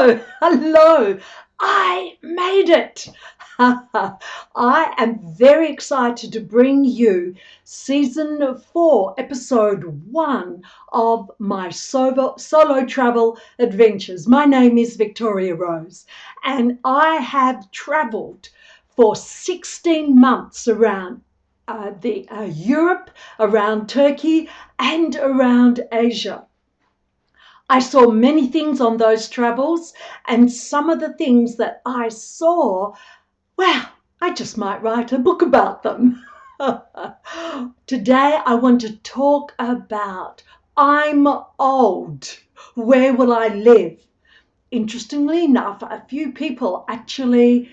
hello. I made it. I am very excited to bring you season 4, episode 1 of my solo travel adventures. My name is Victoria Rose, and I have traveled for 16 months around Europe, around Turkey, and around Asia. I saw many things on those travels, and some of the things that I saw, well, I just might write a book about them. Today I want to talk about I'm old. Where will I live? Interestingly enough, a few people actually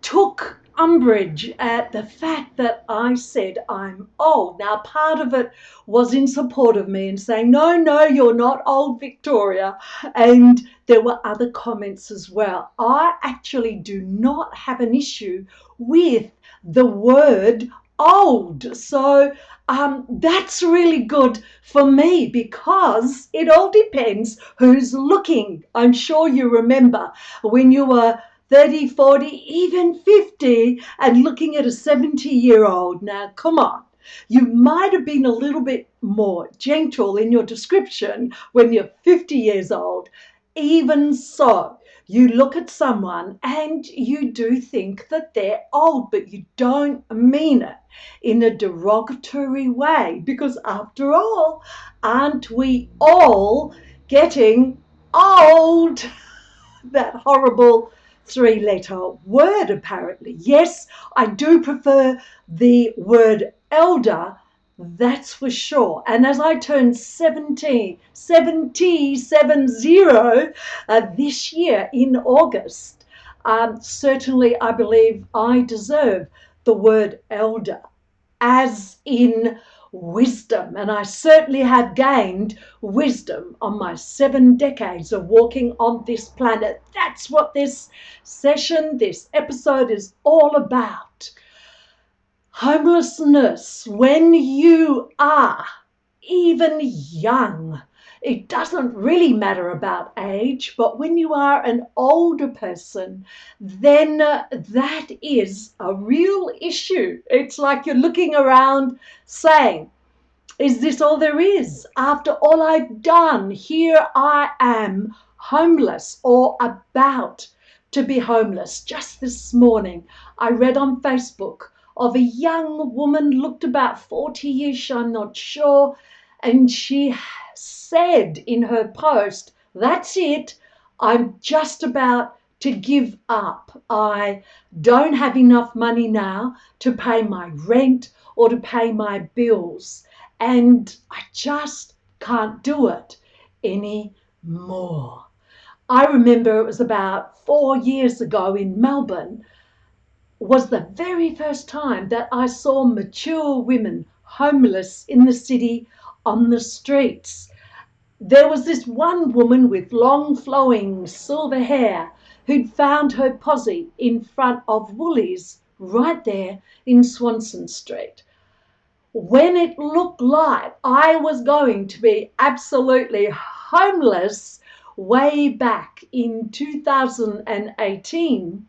took umbrage at the fact that I said I'm old. Now, part of it was in support of me and saying, no, you're not old, Victoria. And there were other comments as well. I actually do not have an issue with the word old. So that's really good for me because it all depends who's looking. I'm sure you remember when you were 30, 40, even 50 and looking at a 70-year-old. Now, come on. You might have been a little bit more gentle in your description when you're 50 years old. Even so, you look at someone and you do think that they're old, but you don't mean it in a derogatory way because after all, aren't we all getting old? That horrible 3-letter word, apparently. Yes, I do prefer the word elder, that's for sure. And as I turn 70 this year in August, certainly I believe I deserve the word elder, as in wisdom. And I certainly have gained wisdom on my 7 decades of walking on this planet. That's what this session, this episode is all about. Homelessness, when you are even young, it doesn't really matter about age, but when you are an older person, then that is a real issue. It's like you're looking around saying, is this all there is? After all I've done, here I am homeless or about to be homeless. Just this morning, I read on Facebook of a young woman, looked about 40-ish, I'm not sure, and she said in her post, that's it, I'm just about to give up. I don't have enough money now to pay my rent or to pay my bills, and I just can't do it anymore. I remember it was about 4 years ago in Melbourne, was the very first time that I saw mature women homeless in the city on the streets. There was this one woman with long flowing silver hair who'd found her posse in front of Woolies right there in Swanston Street. When it looked like I was going to be absolutely homeless way back in 2018,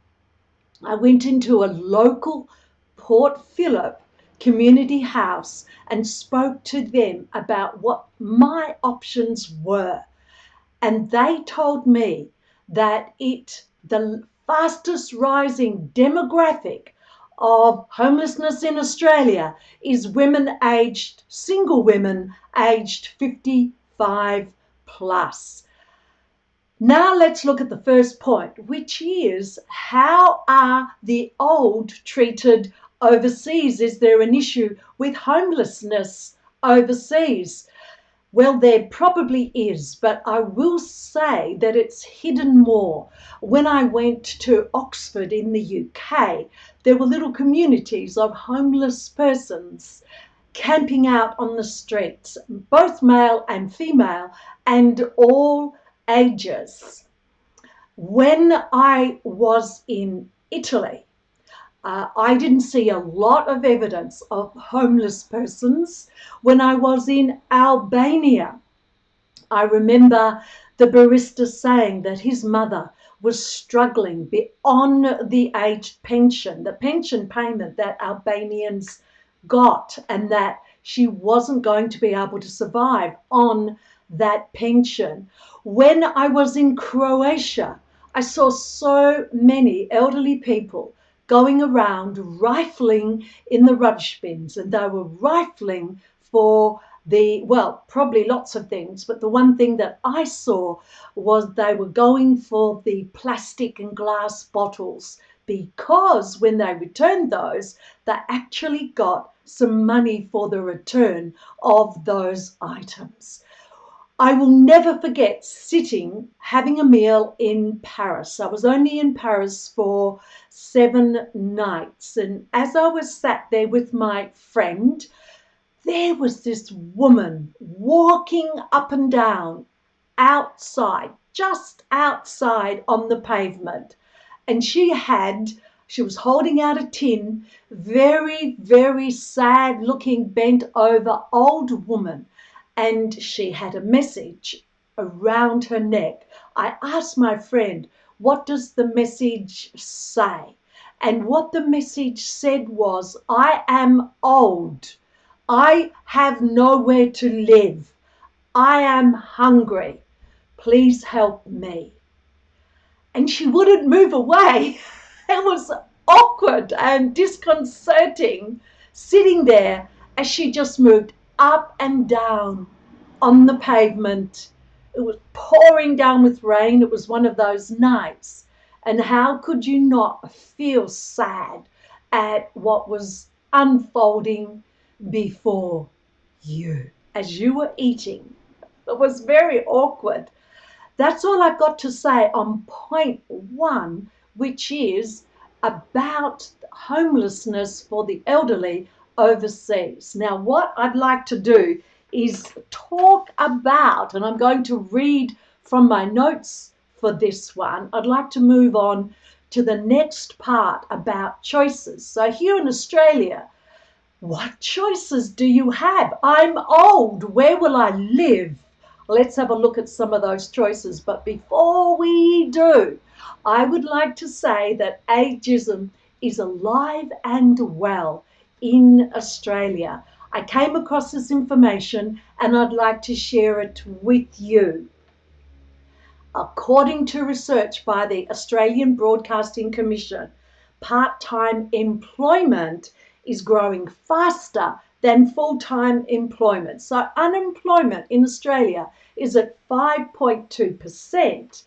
I went into a local Port Phillip community house and spoke to them about what my options were. And they told me that the fastest rising demographic of homelessness in Australia is single women aged 55 plus. Now let's look at the first point, which is how are the old treated overseas? Is there an issue with homelessness overseas? Well, there probably is, but I will say that it's hidden more. When I went to Oxford in the UK, there were little communities of homeless persons camping out on the streets, both male and female, and all ages. When I was in Italy, I didn't see a lot of evidence of homeless persons. When I was in Albania, I remember the barista saying that his mother was struggling beyond the age pension, the pension payment that Albanians got, and that she wasn't going to be able to survive on that pension. When I was in Croatia, I saw so many elderly people going around rifling in the rubbish bins, and they were rifling for well, probably lots of things, but the one thing that I saw was they were going for the plastic and glass bottles, because when they returned those, they actually got some money for the return of those items. I will never forget sitting, having a meal in Paris. I was only in Paris for 7 nights. And as I was sat there with my friend, there was this woman walking up and down outside, just outside on the pavement. And she was holding out a tin, very, very sad looking, bent over old woman. And she had a message around her neck. I asked my friend, what does the message say? And what the message said was, I am old. I have nowhere to live. I am hungry. Please help me. And she wouldn't move away. It was awkward and disconcerting sitting there as she just moved up and down on the pavement. It was pouring down with rain. It was one of those nights. And how could you not feel sad at what was unfolding before you as you were eating? It was very awkward. That's all I've got to say on point one, which is about homelessness for the elderly overseas. Now, what I'd like to do is talk about, and I'm going to read from my notes for this one. I'd like to move on to the next part about choices. So here in Australia, what choices do you have? I'm old. Where will I live? Let's have a look at some of those choices. But before we do, I would like to say that ageism is alive and well in Australia. I came across this information and I'd like to share it with you. According to research by the Australian Broadcasting Commission, part-time employment is growing faster than full-time employment. So unemployment in Australia is at 5.2%.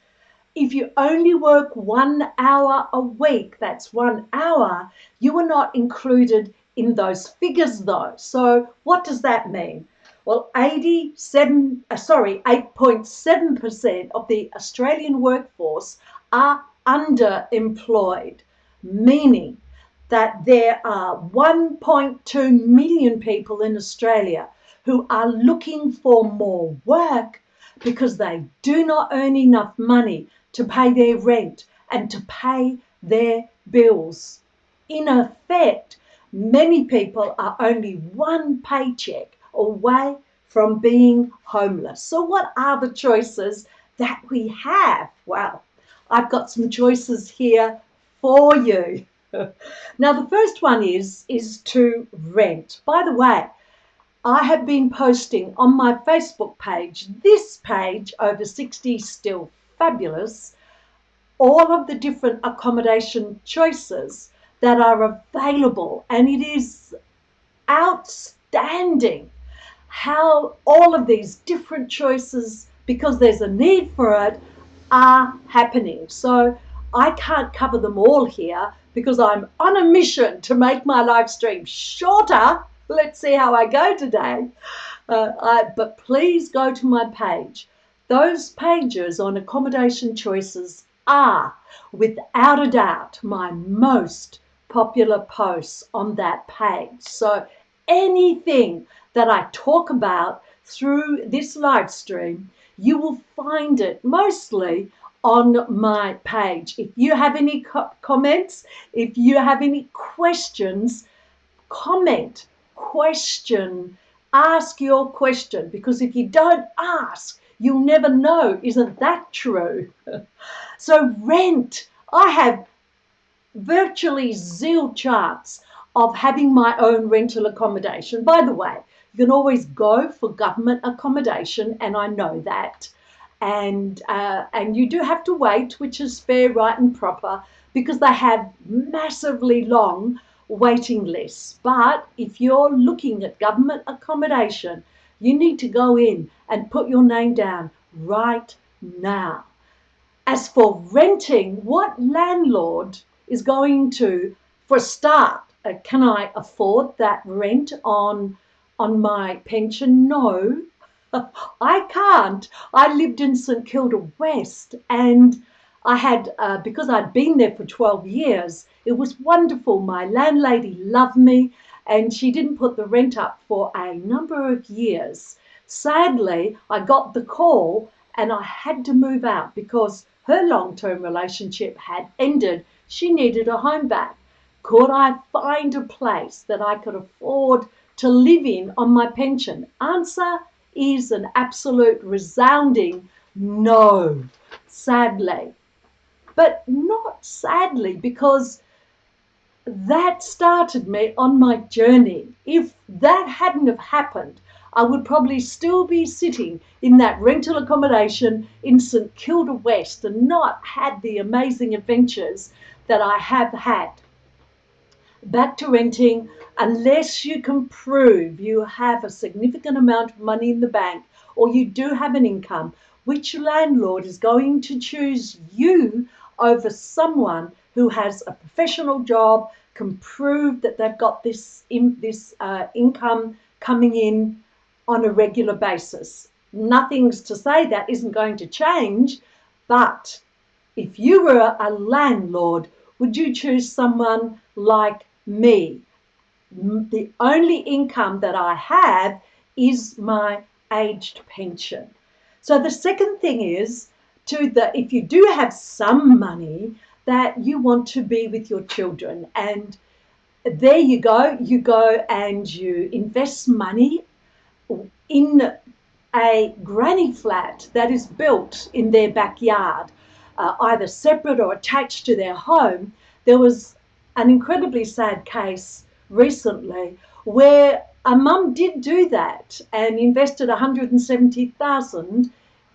If you only work 1 hour a week, that's 1 hour, you are not included in those figures though. So what does that mean? Well, 8.7% of the Australian workforce are underemployed, meaning that there are 1.2 million people in Australia who are looking for more work because they do not earn enough money to pay their rent and to pay their bills. In effect, many people are only one paycheck away from being homeless. So what are the choices that we have? Well, I've got some choices here for you. Now, the first one is to rent. By the way, I have been posting on my Facebook page, this page, Over 60 Still Fabulous, all of the different accommodation choices that are available. And it is outstanding how all of these different choices, because there's a need for it, are happening. So I can't cover them all here because I'm on a mission to make my live stream shorter. Let's see how I go today. But please go to my page. Those pages on accommodation choices are, without a doubt, my most popular posts on that page. So anything that I talk about through this live stream, you will find it mostly on my page. If you have any comments, if you have any questions, comment, question, ask your question, because if you don't ask, You'll never know. Isn't that true? So rent, I have virtually zero chance of having my own rental accommodation. By the way, you can always go for government accommodation, and I know that. And you do have to wait, which is fair, right, and proper, because they have massively long waiting lists. But if you're looking at government accommodation, you need to go in and put your name down right now. As for renting, what landlord is going to, for a start, can I afford that rent on my pension? No, I can't. I lived in St Kilda West, and I had, because I'd been there for 12 years, it was wonderful. My landlady loved me, and she didn't put the rent up for a number of years. Sadly, I got the call and I had to move out because her long-term relationship had ended. She needed a home back. Could I find a place that I could afford to live in on my pension? Answer is an absolute resounding no, sadly. But not sadly, because that started me on my journey. If that hadn't have happened, I would probably still be sitting in that rental accommodation in St Kilda West and not had the amazing adventures that I have had. Back to renting, unless you can prove you have a significant amount of money in the bank or you do have an income, which landlord is going to choose you over someone who has a professional job, can prove that they've got this income coming in on a regular basis? Nothing's to say that isn't going to change, but if you were a landlord, would you choose someone like me? The only income that I have is my aged pension. So the second thing is if you do have some money, that you want to be with your children. And there you go and you invest money in a granny flat that is built in their backyard, either separate or attached to their home. There was an incredibly sad case recently where a mum did do that and invested 170,000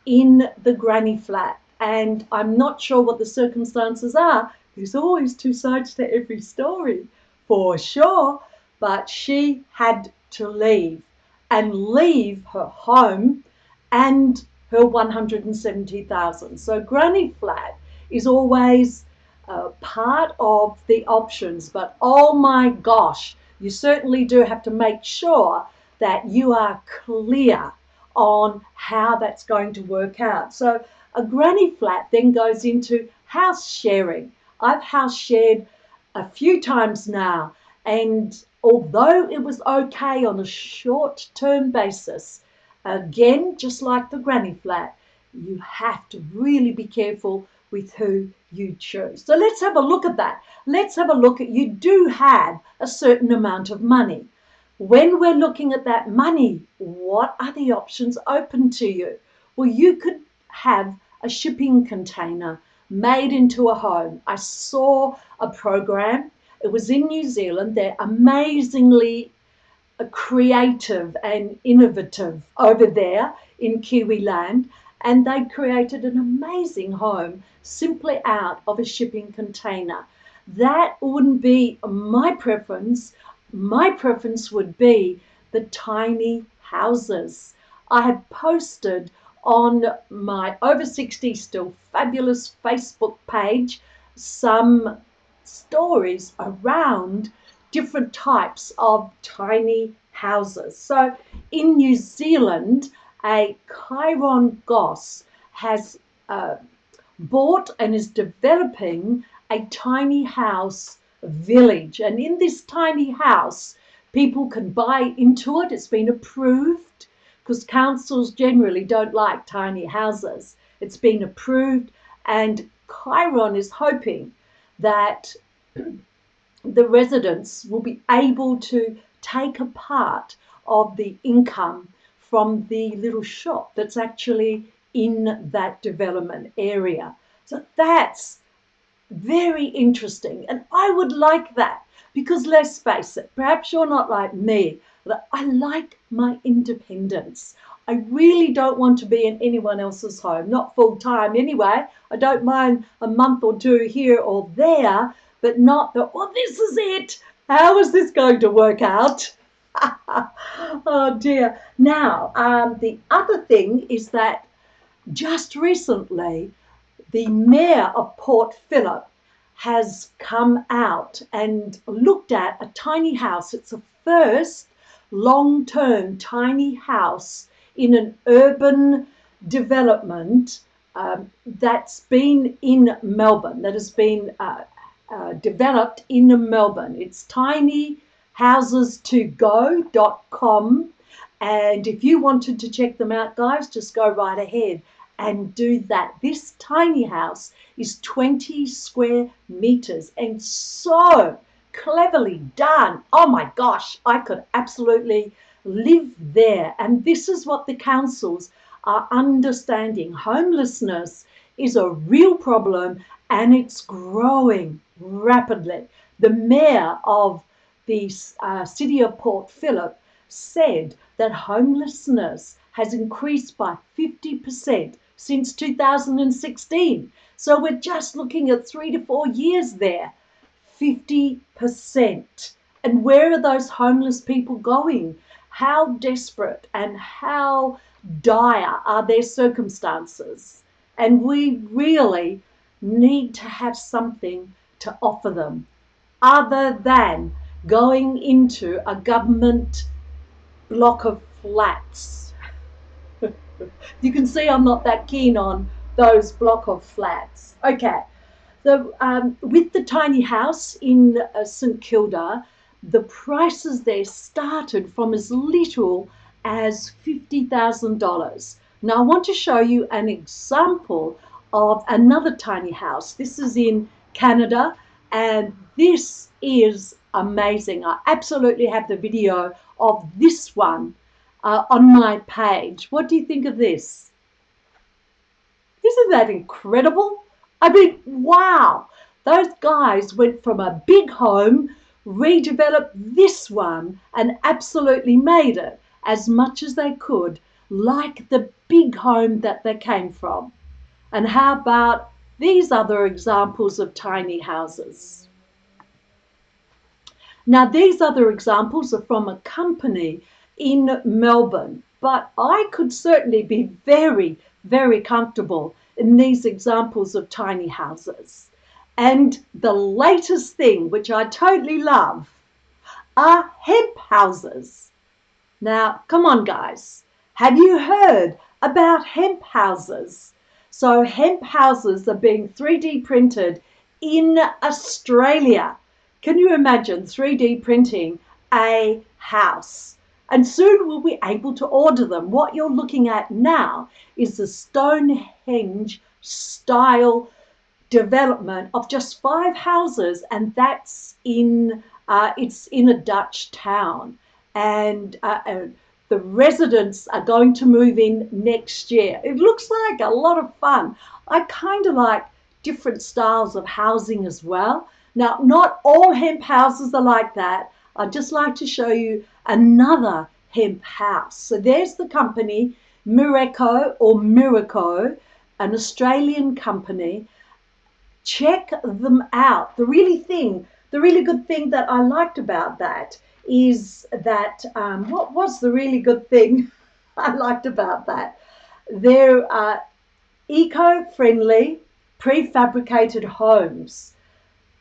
in the granny flat. And I'm not sure what the circumstances are. There's always two sides to every story, for sure. But she had to leave her home and her 170,000. So granny flat is always part of the options, but oh my gosh, you certainly do have to make sure that you are clear on how that's going to work out. So a granny flat then goes into house sharing. I've house shared a few times now, and although it was okay on a short-term basis, again, just like the granny flat, you have to really be careful with who you choose. So let's have a look at that. Let's have a look at, you do have a certain amount of money. When we're looking at that money, what are the options open to you? Well, you could have a shipping container made into a home. I saw a program. It was in New Zealand. They're amazingly creative and innovative over there in Kiwi land, and they created an amazing home simply out of a shipping container. That wouldn't be my preference. My preference would be the tiny houses. I have posted on my Over 60 Still Fabulous Facebook page some stories around different types of tiny houses. So in New Zealand, a Chiron Goss has bought and is developing a tiny house village. And in this tiny house, people can buy into it. It's been approved because councils generally don't like tiny houses. It's been approved, and Chiron is hoping that the residents will be able to take a part of the income from the little shop that's actually in that development area. So that's very interesting. And I would like that because let's face it, perhaps you're not like me, but I like my independence. I really don't want to be in anyone else's home, not full time anyway. I don't mind a month or two here or there, but not that, well, this is it. How is this going to work out? Oh dear. Now, the other thing is that just recently, the mayor of Port Phillip has come out and looked at a tiny house. It's a first long-term tiny house in an urban development that's been in Melbourne, that has been developed in Melbourne. It's tinyhouses2go.com. And if you wanted to check them out, guys, just go right ahead and do that. This tiny house is 20 square meters and so cleverly done. Oh my gosh, I could absolutely live there. And this is what the councils are understanding. Homelessness is a real problem and it's growing rapidly. The mayor of the city of Port Phillip said that homelessness has increased by 50% since 2016. So we're just looking at 3 to 4 years there. 50%. And where are those homeless people going? How desperate and how dire are their circumstances? And we really need to have something to offer them other than going into a government block of flats. You can see I'm not that keen on those block of flats. Okay, so with the tiny house in St Kilda, the prices there started from as little as $50,000. Now I want to show you an example of another tiny house. This is in Canada and this is amazing. I absolutely have the video of this one on my page. What do you think of this? Isn't that incredible? I mean, wow. Those guys went from a big home, redeveloped this one, and absolutely made it as much as they could like the big home that they came from. And how about these other examples of tiny houses? Now, these other examples are from a company in Melbourne, but I could certainly be very, very comfortable in these examples of tiny houses. And the latest thing, which I totally love, are hemp houses. Now, come on, guys. Have you heard about hemp houses? So hemp houses are being 3D printed in Australia. Can you imagine 3D printing a house? And soon we'll be able to order them. What you're looking at now is the Stonehenge style development of just 5 houses, and that's it's in a Dutch town. And the residents are going to move in next year. It looks like a lot of fun. I kind of like different styles of housing as well. Now, not all hemp houses are like that. I'd just like to show you another hemp house. So there's the company, Miraco, an Australian company. Check them out. The really good thing that I liked about that is that, what was the really good thing I liked about that? They're eco-friendly, prefabricated homes.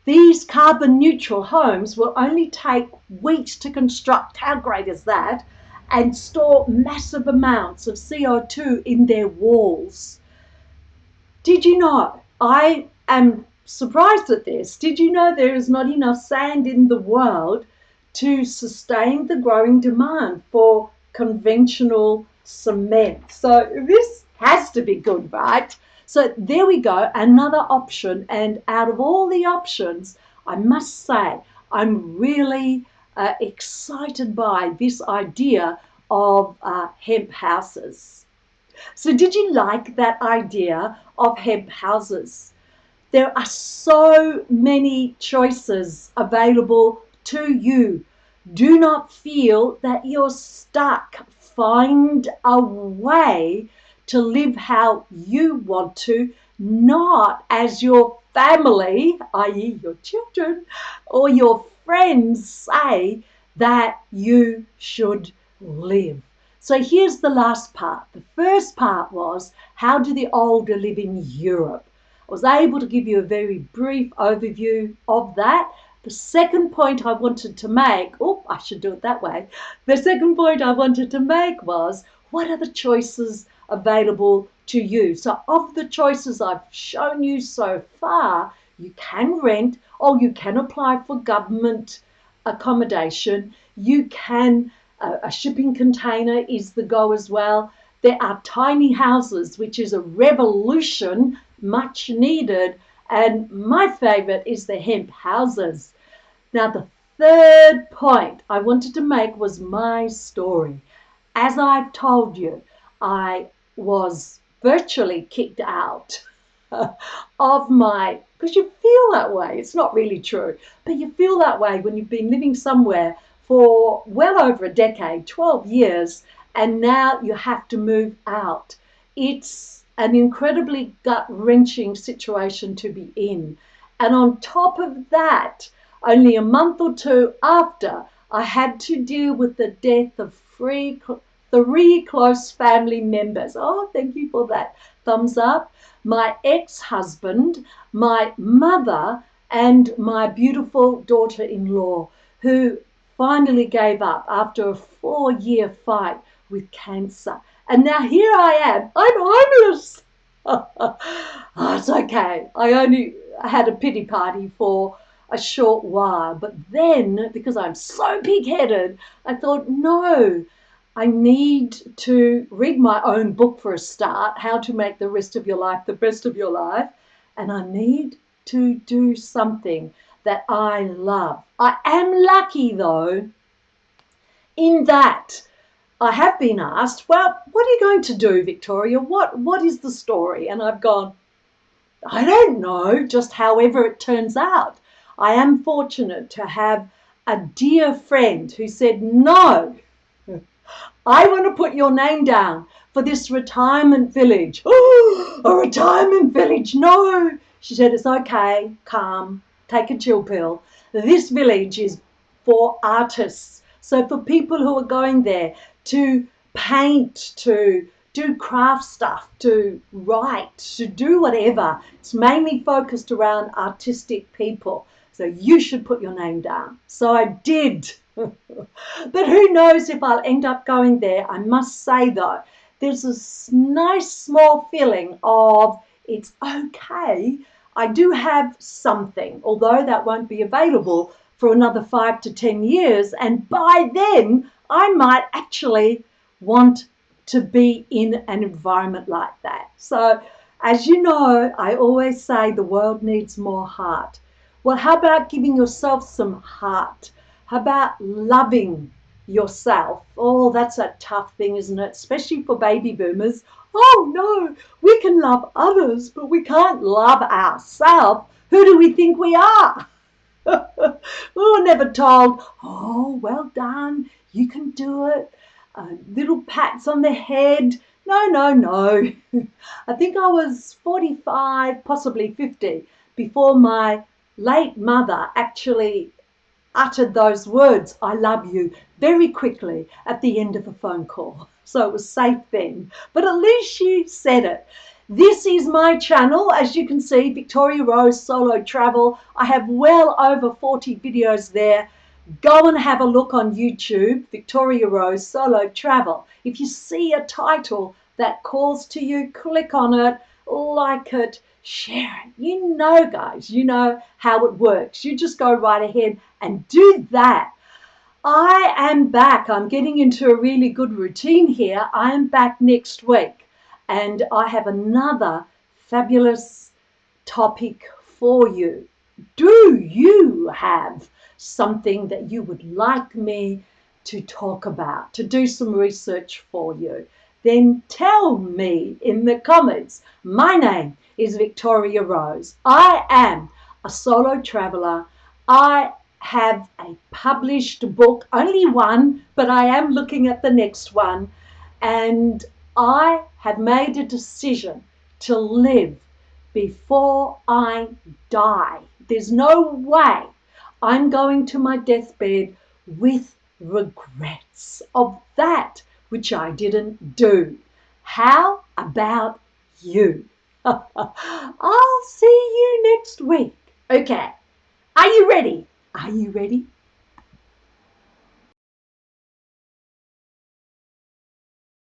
These carbon neutral homes will only take weeks to construct. How great is that? And store massive amounts of CO2 in their walls. Did you know? I am surprised at this. Did you know there is not enough sand in the world to sustain the growing demand for conventional cement? So this has to be good, right? So there we go, another option. And out of all the options, I must say, I'm really excited by this idea of hemp houses. So did you like that idea of hemp houses? There are so many choices available to you. Do not feel that you're stuck. Find a way to live how you want to, not as your family, i.e., your children, or your friends say that you should live. So here's the last part. The first part was, how do the older live in Europe? I was able to give you a very brief overview of that. The second point I wanted to make, I should do it that way. The second point I wanted to make was, what are the choices available to you? So of the choices I've shown you so far, you can rent, or you can apply for government accommodation. You can, a shipping container is the go as well. There are tiny houses, which is a revolution, much needed. And my favorite is the hemp houses. Now, the third point I wanted to make was my story. As I've told you, I was virtually kicked out of my, because you feel that way. It's not really true, but you feel that way when you've been living somewhere for well over a decade, 12 years, and now you have to move out. It's an incredibly gut-wrenching situation to be in. And on top of that, only a month or two after, I had to deal with the death of three close family members. Oh, thank you for that thumbs up. My ex-husband, my mother, and my beautiful daughter-in-law, who finally gave up after a 4-year fight with cancer. And now here I am. I'm homeless. Oh, it's okay. I only had a pity party for a short while. But then, because I'm so pig-headed, I thought, no, I need to read my own book for a start, How to Make the Rest of Your Life the Best of Your Life. And I need to do something that I love. I am lucky, though, in that I have been asked, well, what are you going to do, Victoria? What is the story? And I've gone, I don't know, just however it turns out. I am fortunate to have a dear friend who said, no, I want to put your name down for this retirement village. Oh, a retirement village, no. She said, it's okay, calm, take a chill pill. This village is for artists. So for people who are going there to paint, to do craft stuff, to write, to do whatever. It's mainly focused around artistic people. So you should put your name down. So I did. But who knows if I'll end up going there. I must say, though, there's a nice small feeling of it's okay. I do have something, although that won't be available for another 5 to 10 years. And by then, I might actually want to be in an environment like that. So, as you know, I always say the world needs more heart. Well, how about giving yourself some heart? How about loving yourself? Oh, that's a tough thing, isn't it? Especially for baby boomers. Oh, no, we can love others, but we can't love ourselves. Who do we think we are? We were never told, oh, well done, you can do it. Little pats on the head. No, no, no. I think I was 45, possibly 50, before my late mother actually uttered those words, I love you, very quickly at the end of the phone call. So it was safe then. But at least she said it. This is my channel, as you can see, Victoria Rose Solo Travel. I have well over 40 videos there. Go and have a look on YouTube, Victoria Rose Solo Travel. If you see a title that calls to you, click on it, like it, share it. You know, guys, you know how it works. You just go right ahead and do that. I am back. I'm getting into a really good routine here. I am back next week, and I have another fabulous topic for you. Do you have something that you would like me to talk about, to do some research for you, then tell me in the comments. My name is Victoria Rose. I am a solo traveler. I have a published book, only one, but I am looking at the next one. And I have made a decision to live before I die. There's no way I'm going to my deathbed with regrets of that which I didn't do. How about you? I'll see you next week. Okay, are you ready? Are you ready?